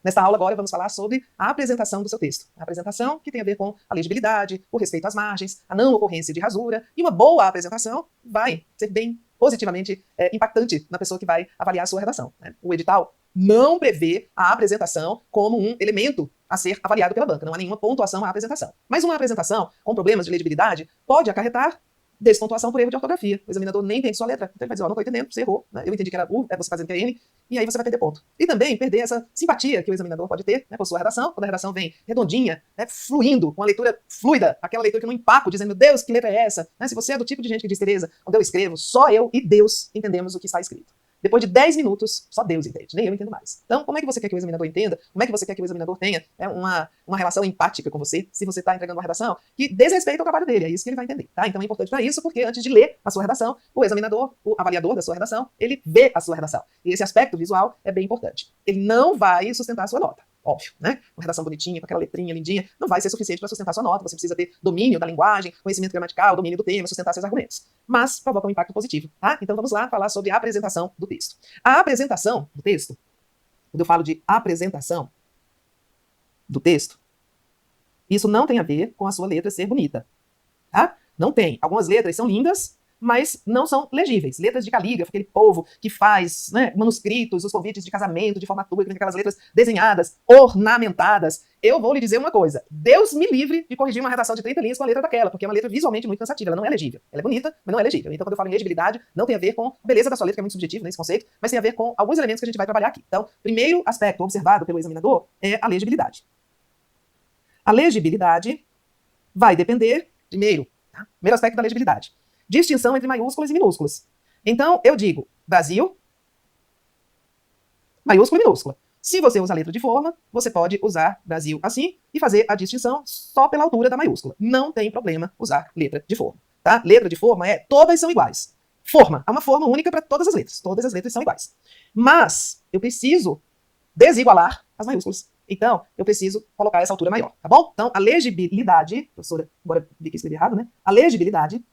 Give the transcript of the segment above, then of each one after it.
Nesta aula agora vamos falar sobre a apresentação do seu texto. A apresentação que tem a ver com a legibilidade, o respeito às margens, a não ocorrência de rasura, e uma boa apresentação vai ser bem positivamente impactante na pessoa que vai avaliar a sua redação, né? O edital não prevê a apresentação como um elemento a ser avaliado pela banca, não há nenhuma pontuação à apresentação. Mas uma apresentação com problemas de legibilidade pode acarretar despontuação por erro de ortografia. O examinador nem entende sua letra. Então ele vai dizer, não estou entendendo, você errou, né? Eu entendi que era U, você está dizendo que é N, e aí você vai perder ponto. E também perder essa simpatia que o examinador pode ter, né, por sua redação, quando a redação vem redondinha, né, fluindo, com a leitura fluida, aquela leitura que eu não empaco, dizendo, meu Deus, que letra é essa? Né? Se você é do tipo de gente que diz, Tereza, quando eu escrevo, só eu e Deus entendemos o que está escrito. Depois de 10 minutos, só Deus entende, nem eu entendo mais. Então, como é que você quer que o examinador entenda? Como é que você quer que o examinador tenha uma relação empática com você, se você está entregando uma redação que desrespeita o trabalho dele? É isso que ele vai entender, tá? Então é importante para isso, porque antes de ler a sua redação, o examinador, o avaliador da sua redação, ele vê a sua redação. E esse aspecto visual é bem importante. Ele não vai sustentar a sua nota. Óbvio, né? Uma redação bonitinha, com aquela letrinha lindinha, não vai ser suficiente para sustentar sua nota. Você precisa ter domínio da linguagem, conhecimento gramatical, domínio do tema, sustentar seus argumentos. Mas provoca um impacto positivo, tá? Então vamos lá falar sobre a apresentação do texto. A apresentação do texto, quando eu falo de apresentação do texto, isso não tem a ver com a sua letra ser bonita, tá? Não tem. Algumas letras são lindas, mas não são legíveis. Letras de calígrafo, aquele povo que faz, né, manuscritos, os convites de casamento, de formatura, que tem aquelas letras desenhadas, ornamentadas. Eu vou lhe dizer uma coisa. Deus me livre de corrigir uma redação de 30 linhas com a letra daquela, porque é uma letra visualmente muito cansativa. Ela não é legível. Ela é bonita, mas não é legível. Então, quando eu falo em legibilidade, não tem a ver com a beleza da sua letra, que é muito subjetivo nesse conceito, mas tem a ver com alguns elementos que a gente vai trabalhar aqui. Então, primeiro aspecto observado pelo examinador é a legibilidade. A legibilidade vai depender, primeiro aspecto da legibilidade, distinção entre maiúsculas e minúsculas. Então, eu digo Brasil, maiúscula e minúscula. Se você usa a letra de forma, você pode usar Brasil assim e fazer a distinção só pela altura da maiúscula. Não tem problema usar letra de forma, tá? Letra de forma todas são iguais. Forma, é uma forma única para todas as letras. Todas as letras são iguais. Mas eu preciso desigualar as maiúsculas. Então, eu preciso colocar essa altura maior, tá bom? Então, a legibilidade, professora, agora vi que escrevi errado, né? A legibilidade,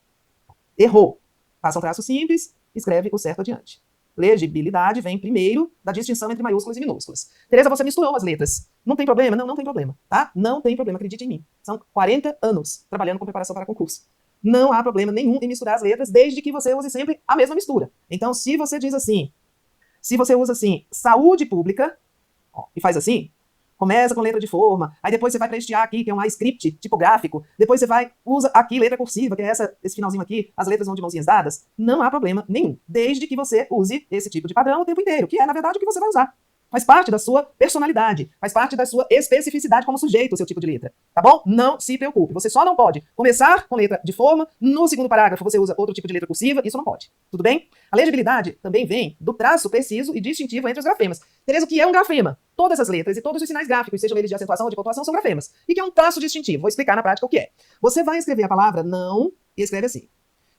errou. Passa um traço simples, escreve o certo adiante. Legibilidade vem primeiro da distinção entre maiúsculas e minúsculas. Tereza, você misturou as letras. Não tem problema? Não, não tem problema, tá? Não tem problema, acredite em mim. São 40 anos trabalhando com preparação para concurso. Não há problema nenhum em misturar as letras, desde que você use sempre a mesma mistura. Então, se você diz assim, se você usa assim, saúde pública, ó, e faz assim, começa com letra de forma, aí depois você vai para este A aqui, que é um A script tipográfico, depois você usa aqui letra cursiva, que é esse finalzinho aqui, as letras vão de mãozinhas dadas, não há problema nenhum, desde que você use esse tipo de padrão o tempo inteiro, que é, na verdade, o que você vai usar. Faz parte da sua personalidade, faz parte da sua especificidade como sujeito, o seu tipo de letra, tá bom? Não se preocupe, você só não pode começar com letra de forma, no segundo parágrafo você usa outro tipo de letra cursiva, isso não pode, tudo bem? A legibilidade também vem do traço preciso e distintivo entre os grafemas. Tereza, o que é um grafema? Todas as letras e todos os sinais gráficos, sejam eles de acentuação ou de pontuação, são grafemas. E que é um traço distintivo, vou explicar na prática o que é. Você vai escrever a palavra não e escreve assim.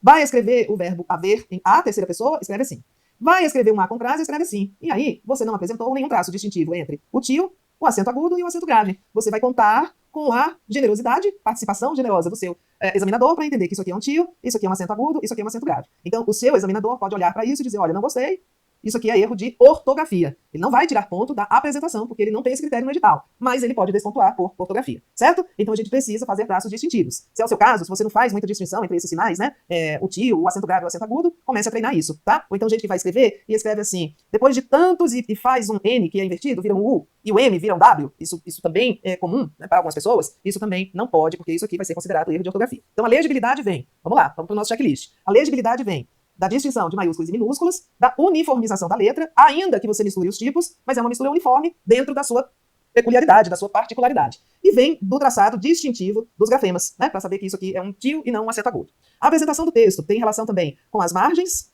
Vai escrever o verbo haver em a, terceira pessoa, escreve assim. Vai escrever um A com crase, escreve assim. E aí, você não apresentou nenhum traço distintivo entre o tio, o acento agudo e o acento grave. Você vai contar com a generosidade, participação generosa do seu examinador para entender que isso aqui é um tio, isso aqui é um acento agudo, isso aqui é um acento grave. Então, o seu examinador pode olhar para isso e dizer, olha, não gostei, isso aqui é erro de ortografia. Ele não vai tirar ponto da apresentação, porque ele não tem esse critério no edital. Mas ele pode despontuar por ortografia, certo? Então a gente precisa fazer traços distintivos. Se é o seu caso, se você não faz muita distinção entre esses sinais, né? O tio, o acento grave e o acento agudo, comece a treinar isso, tá? Ou então gente que vai escrever e escreve assim, depois de tantos e faz um N que é invertido, vira um U, e o M vira um W, isso também é comum, né, para algumas pessoas, isso também não pode, porque isso aqui vai ser considerado erro de ortografia. Então a legibilidade vem, vamos lá, vamos para o nosso checklist. A legibilidade vem da distinção de maiúsculas e minúsculas, da uniformização da letra, ainda que você misture os tipos, mas é uma mistura uniforme dentro da sua peculiaridade, da sua particularidade. E vem do traçado distintivo dos grafemas, né, para saber que isso aqui é um tio e não um acento agudo. A apresentação do texto tem relação também com as margens.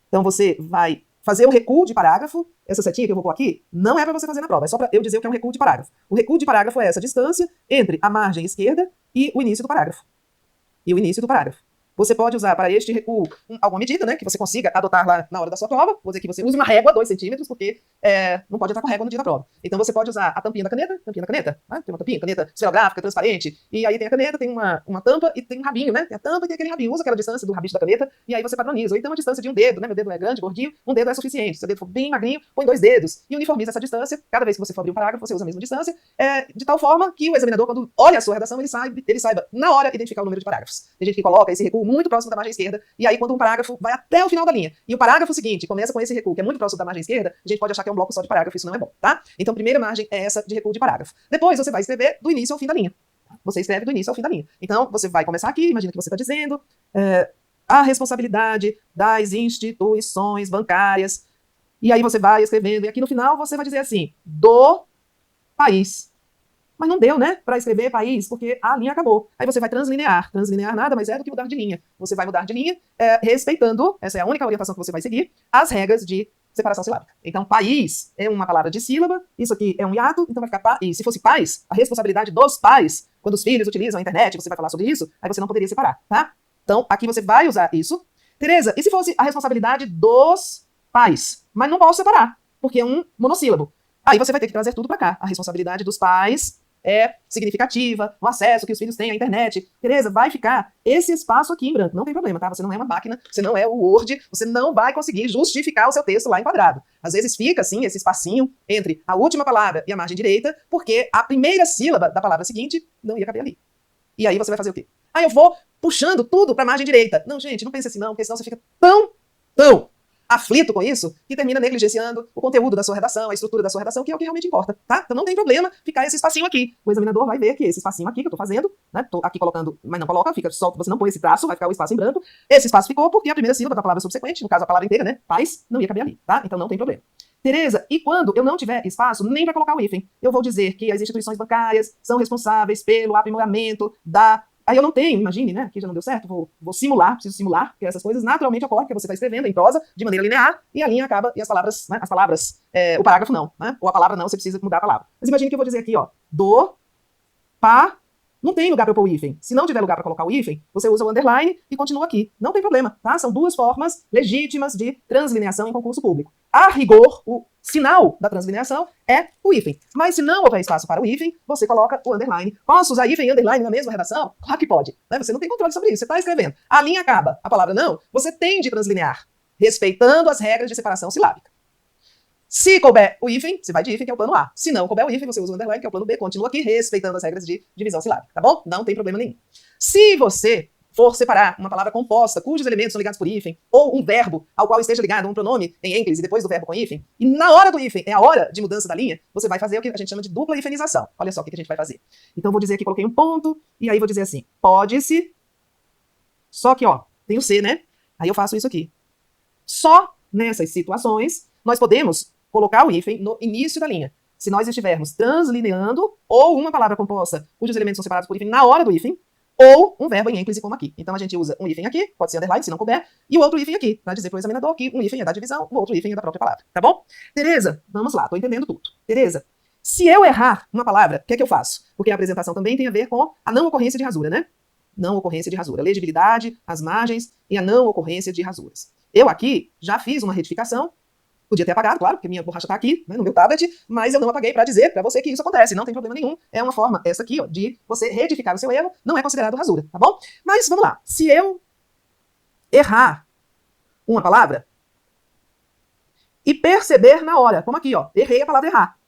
Então você vai fazer o recuo de parágrafo. Essa setinha que eu vou pôr aqui não é para você fazer na prova, é só para eu dizer o que é um recuo de parágrafo. O recuo de parágrafo é essa distância entre a margem esquerda e o início do parágrafo. Você pode usar para este recuo alguma medida, né, que você consiga adotar lá na hora da sua prova. Vou dizer que você use uma régua, 2 centímetros, porque não pode entrar com régua no dia da prova. Então você pode usar a tampinha da caneta, né? Tem uma tampinha, caneta esferográfica, transparente, e aí tem a caneta, tem uma tampa e tem um rabinho, né? Tem a tampa e tem aquele rabinho. Usa aquela distância do rabicho da caneta, e aí você padroniza. Ou então a distância de um dedo, né? Meu dedo é grande, gordinho, um dedo é suficiente. Se seu dedo for bem magrinho, põe 2 dedos. E uniformiza essa distância. Cada vez que você for abrir um parágrafo, você usa a mesma distância, de tal forma que o examinador, quando olha a sua redação, ele saiba, na hora, identificar o número de parágrafos. Tem gente que coloca esse recuo muito próximo da margem esquerda, e aí quando um parágrafo vai até o final da linha, e o parágrafo seguinte começa com esse recuo, que é muito próximo da margem esquerda, a gente pode achar que é um bloco só de parágrafo, isso não é bom, tá? Então, a primeira margem é essa de recuo de parágrafo. Depois, você vai escrever do início ao fim da linha. Você escreve do início ao fim da linha. Então, você vai começar aqui, imagina que você está dizendo a responsabilidade das instituições bancárias, e aí você vai escrevendo, e aqui no final você vai dizer assim, do país. Mas não deu, né, para escrever país, porque a linha acabou. Aí você vai translinear. Translinear nada mais é do que mudar de linha. Você vai mudar de linha respeitando, essa é a única orientação que você vai seguir, as regras de separação silábica. Então, país é uma palavra de sílaba, isso aqui é um hiato, então vai ficar país. Se fosse pais, a responsabilidade dos pais, quando os filhos utilizam a internet, você vai falar sobre isso, aí você não poderia separar, tá? Então, aqui você vai usar isso. Tereza, e se fosse a responsabilidade dos pais? Mas não posso separar, porque é um monossílabo. Aí você vai ter que trazer tudo para cá. A responsabilidade dos pais é significativa, o acesso que os filhos têm à internet. Tereza, vai ficar esse espaço aqui em branco. Não tem problema, tá? Você não é uma máquina, você não é o Word, você não vai conseguir justificar o seu texto lá em quadrado. Às vezes fica, assim, esse espacinho entre a última palavra e a margem direita, porque a primeira sílaba da palavra seguinte não ia caber ali. E aí você vai fazer o quê? Eu vou puxando tudo para a margem direita. Não, gente, não pense assim não, porque senão você fica tão aflito com isso, que termina negligenciando o conteúdo da sua redação, a estrutura da sua redação, que é o que realmente importa, tá? Então não tem problema ficar esse espacinho aqui. O examinador vai ver que esse espacinho aqui que eu tô fazendo, né? Tô aqui colocando, mas não coloca, fica só, você não põe esse traço, vai ficar o espaço em branco. Esse espaço ficou porque a primeira sílaba da palavra subsequente, no caso a palavra inteira, né? Paz, não ia caber ali, tá? Então não tem problema. Tereza, e quando eu não tiver espaço nem para colocar o hífen, eu vou dizer que as instituições bancárias são responsáveis pelo aprimoramento da... Aí eu não tenho, imagine, né? Aqui já não deu certo, vou simular, preciso simular, porque essas coisas naturalmente ocorrem, porque você está escrevendo em prosa de maneira linear, e a linha acaba, e as palavras, né? O parágrafo não, né? Ou a palavra não, você precisa mudar a palavra. Mas imagine que eu vou dizer aqui, ó, do, pa, não tem lugar para eu pôr o hífen. Se não tiver lugar para colocar o hífen, você usa o underline e continua aqui. Não tem problema, tá? São duas formas legítimas de translineação em concurso público. A rigor, o sinal da translineação é o hífen. Mas se não houver espaço para o hífen, você coloca o underline. Posso usar hífen e underline na mesma redação? Claro que pode. Né? Você não tem controle sobre isso. Você está escrevendo. A linha acaba. A palavra não, você tem de translinear, respeitando as regras de separação silábica. Se couber o hífen, você vai de hífen, que é o plano A. Se não couber o hífen, você usa o underline, que é o plano B. Continua aqui, respeitando as regras de divisão silábica, tá bom? Não tem problema nenhum. Se você for separar uma palavra composta, cujos elementos são ligados por hífen, ou um verbo ao qual esteja ligado um pronome em ênclise e depois do verbo com hífen, e na hora do hífen é a hora de mudança da linha, você vai fazer o que a gente chama de dupla hifenização. Olha só o que a gente vai fazer. Então, eu vou dizer aqui, coloquei um ponto, e aí vou dizer assim, pode-se, só que, ó, tem o C, né? Aí eu faço isso aqui. Só nessas situações, nós podemos colocar o hífen no início da linha. Se nós estivermos translineando ou uma palavra composta cujos elementos são separados por hífen na hora do hífen, ou um verbo em ênclise como aqui. Então a gente usa um hífen aqui, pode ser underline se não couber, e o outro hífen aqui, para dizer para o examinador que um hífen é da divisão, o outro hífen é da própria palavra. Tá bom? Tereza, vamos lá, tô entendendo tudo. Tereza, se eu errar uma palavra, o que é que eu faço? Porque a apresentação também tem a ver com a não ocorrência de rasura, né? Não ocorrência de rasura. Legibilidade, as margens e a não ocorrência de rasuras. Eu aqui já fiz uma retificação. Podia ter apagado, claro, porque minha borracha está aqui, né, no meu tablet, mas eu não apaguei para dizer para você que isso acontece, não tem problema nenhum. É uma forma, essa aqui, ó, de você retificar o seu erro, não é considerado rasura, tá bom? Mas vamos lá. Se eu errar uma palavra e perceber na hora, como aqui, ó, errei a palavra errar,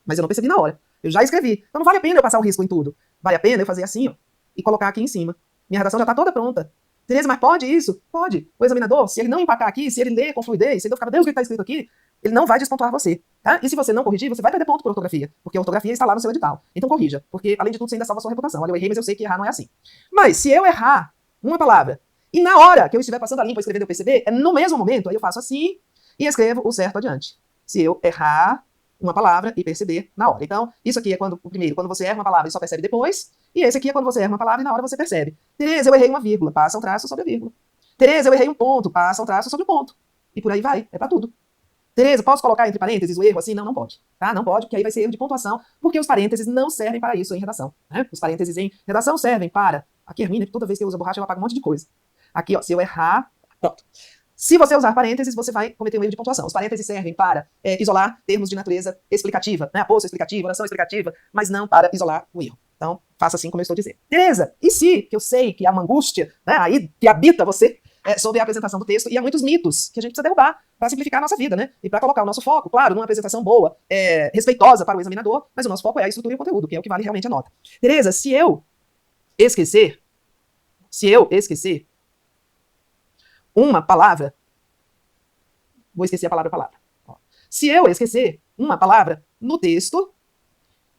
mas eu não percebi na hora. Eu já escrevi. Então não vale a pena eu passar o risco em tudo. Vale a pena eu fazer assim, ó, e colocar aqui em cima. Minha redação já está toda pronta. Tereza, mas pode isso? Pode. O examinador, se ele não empacar aqui, se ele ler com fluidez, se ele não ficar, meu Deus, o que está escrito aqui, ele não vai despontuar você, tá? E se você não corrigir, você vai perder ponto por ortografia, porque a ortografia está lá no seu edital. Então corrija, porque além de tudo você ainda salva a sua reputação. Olha, eu errei, mas eu sei que errar não é assim. Mas se eu errar uma palavra, e na hora que eu estiver passando a limpo, escrevendo eu perceber, é no mesmo momento, aí eu faço assim e escrevo o certo adiante. Se eu errar uma palavra e perceber na hora. Então, isso aqui é quando, o primeiro, quando você erra uma palavra e só percebe depois, e esse aqui é quando você erra uma palavra e na hora você percebe. Tereza, eu errei uma vírgula, passa um traço sobre a vírgula. Tereza, eu errei um ponto, passa um traço sobre o ponto. E por aí vai, é pra tudo. Tereza, posso colocar entre parênteses o erro assim? Não, não pode. Tá? Não pode, porque aí vai ser erro de pontuação, porque os parênteses não servem para isso em redação. Né? Os parênteses em redação servem para... Aqui, Hermínia, toda vez que eu uso a borracha, ela apaga um monte de coisa. Aqui, ó, se eu errar, pronto. Se você usar parênteses, você vai cometer um erro de pontuação. Os parênteses servem para isolar termos de natureza explicativa, né? Aposto explicativa, oração explicativa, mas não para isolar o erro. Então, faça assim como eu estou dizendo. Tereza, e se, que eu sei que há uma angústia, né, aí que habita você, sobre a apresentação do texto, e há muitos mitos que a gente precisa derrubar para simplificar a nossa vida, né? E para colocar o nosso foco, claro, numa apresentação boa, respeitosa para o examinador, mas o nosso foco é a estrutura e o conteúdo, que é o que vale realmente a nota. Tereza, se eu esquecer uma palavra, vou esquecer a palavra. Se eu esquecer uma palavra no texto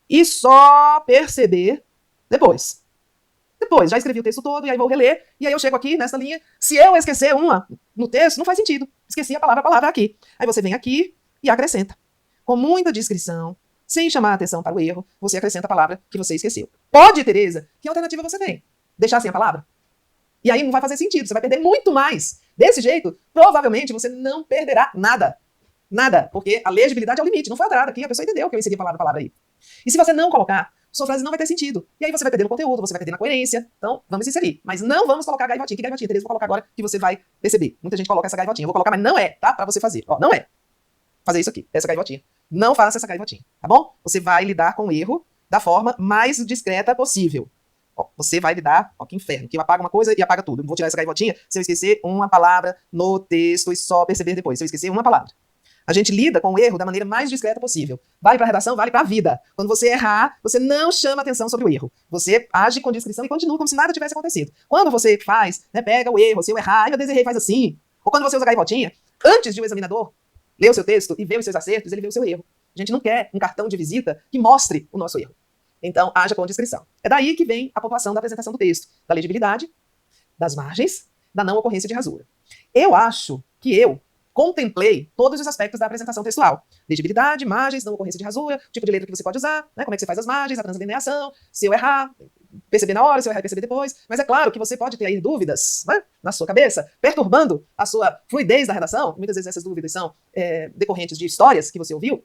e só perceber depois, já escrevi o texto todo e aí vou reler, e aí eu chego aqui nessa linha, se eu esquecer uma no texto, não faz sentido, esqueci a palavra aqui. Aí você vem aqui e acrescenta, com muita discrição, sem chamar a atenção para o erro, você acrescenta a palavra que você esqueceu. Pode, Tereza, que alternativa você tem? Deixar sem a palavra? E aí não vai fazer sentido, você vai perder muito mais. Desse jeito, provavelmente você não perderá nada. Nada, porque a legibilidade é o limite, não foi alterada aqui, a pessoa entendeu que eu inseri a palavra aí. E se você não colocar, sua frase não vai ter sentido. E aí você vai perder no conteúdo, você vai perder na coerência. Então, vamos inserir. Mas não vamos colocar gaivotinha. Que gaivotinha, Tereza? Vou colocar agora que você vai perceber. Muita gente coloca essa gaivotinha. Eu vou colocar, mas não é, tá? Pra você fazer. Ó, não é. Fazer isso aqui, essa gaivotinha. Não faça essa gaivotinha, tá bom? Você vai lidar com o erro da forma mais discreta possível. Ó, você vai lidar, ó, que inferno, que eu apago uma coisa e apaga tudo. Eu não vou tirar essa gaivotinha se eu esquecer uma palavra no texto e só perceber depois. Se eu esquecer uma palavra. A gente lida com o erro da maneira mais discreta possível. Vale para a redação, vale para a vida. Quando você errar, você não chama atenção sobre o erro. Você age com discrição e continua como se nada tivesse acontecido. Quando você faz, né, pega o erro, se eu errar, ai meu Deus, errei, faz assim. Ou quando você usa gaivotinha, antes de o examinador ler o seu texto e ver os seus acertos, ele vê o seu erro. A gente não quer um cartão de visita que mostre o nosso erro. Então, haja com discrição. É daí que vem a pontuação da apresentação do texto, da legibilidade, das margens, da não ocorrência de rasura. Eu acho que eu contemplei todos os aspectos da apresentação textual. Legibilidade, margens, não ocorrência de rasura, tipo de letra que você pode usar, né, como é que você faz as margens, a translineação, se eu errar, perceber na hora, se eu errar e perceber depois. Mas é claro que você pode ter aí dúvidas, né, na sua cabeça, perturbando a sua fluidez da redação. Muitas vezes essas dúvidas são decorrentes de histórias que você ouviu.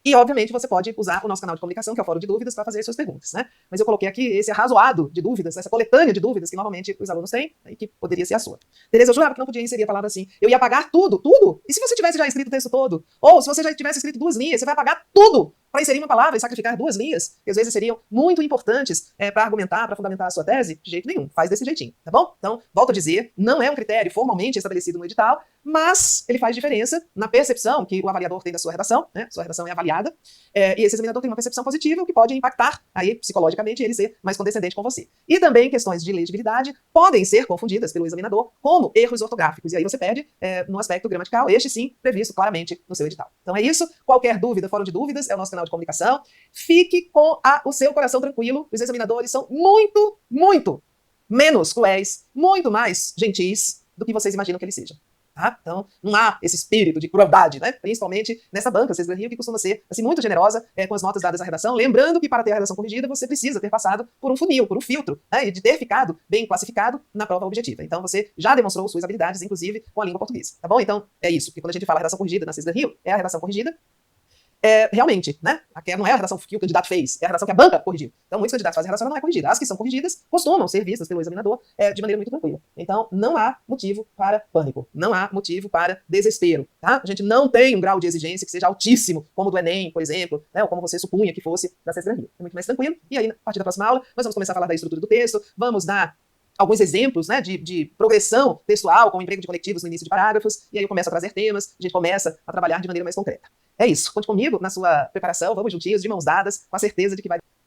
E, obviamente, você pode usar o nosso canal de comunicação, que é o Fórum de Dúvidas, para fazer as suas perguntas, né? Mas eu coloquei aqui esse arrazoado de dúvidas, essa coletânea de dúvidas que normalmente os alunos têm, e que poderia ser a sua. Tereza, eu jurava que não podia inserir a palavra assim. Eu ia apagar tudo, tudo. E se você tivesse já escrito o texto todo? Ou se você já tivesse escrito 2 linhas, você vai apagar tudo para inserir uma palavra e sacrificar 2 linhas, que às vezes seriam muito importantes para argumentar, para fundamentar a sua tese? De jeito nenhum. Faz desse jeitinho, tá bom? Então, volto a dizer, não é um critério formalmente estabelecido no edital, mas ele faz diferença na percepção que o avaliador tem da sua redação, né? Sua redação é avaliada, e esse examinador tem uma percepção positiva, o que pode impactar, aí, psicologicamente, ele ser mais condescendente com você. E também questões de legibilidade podem ser confundidas pelo examinador como erros ortográficos, e aí você perde no aspecto gramatical, este sim, previsto claramente no seu edital. Então é isso, qualquer dúvida, Fórum de Dúvidas, é o nosso canal de comunicação. Fique com o seu coração tranquilo, os examinadores são muito, muito menos cruéis, muito mais gentis do que vocês imaginam que eles sejam. Tá? Então, não há esse espírito de crueldade, né? Principalmente nessa banca, Cesar Rio, que costuma ser assim, muito generosa com as notas dadas à redação. Lembrando que para ter a redação corrigida, você precisa ter passado por um funil, por um filtro, né? E de ter ficado bem classificado na prova objetiva. Então, você já demonstrou suas habilidades, inclusive com a língua portuguesa. Tá bom? Então, é isso. Porque quando a gente fala redação corrigida na Cesar Rio, é a redação corrigida realmente, né? Não é a redação que o candidato fez, é a redação que a banca corrigiu. Então, muitos candidatos fazem a redação e não é corrigida. As que são corrigidas costumam ser vistas pelo examinador de maneira muito tranquila. Então, não há motivo para pânico, não há motivo para desespero, tá? A gente não tem um grau de exigência que seja altíssimo, como o do Enem, por exemplo, né? Ou como você supunha que fosse da Cesar Rio. É muito mais tranquilo. E aí, a partir da próxima aula, nós vamos começar a falar da estrutura do texto, vamos dar alguns exemplos, né, de progressão textual, com o emprego de conectivos no início de parágrafos, e aí eu começo a trazer temas, a gente começa a trabalhar de maneira mais concreta. É isso. Conte comigo na sua preparação, vamos juntinhos, de mãos dadas, com a certeza de que vai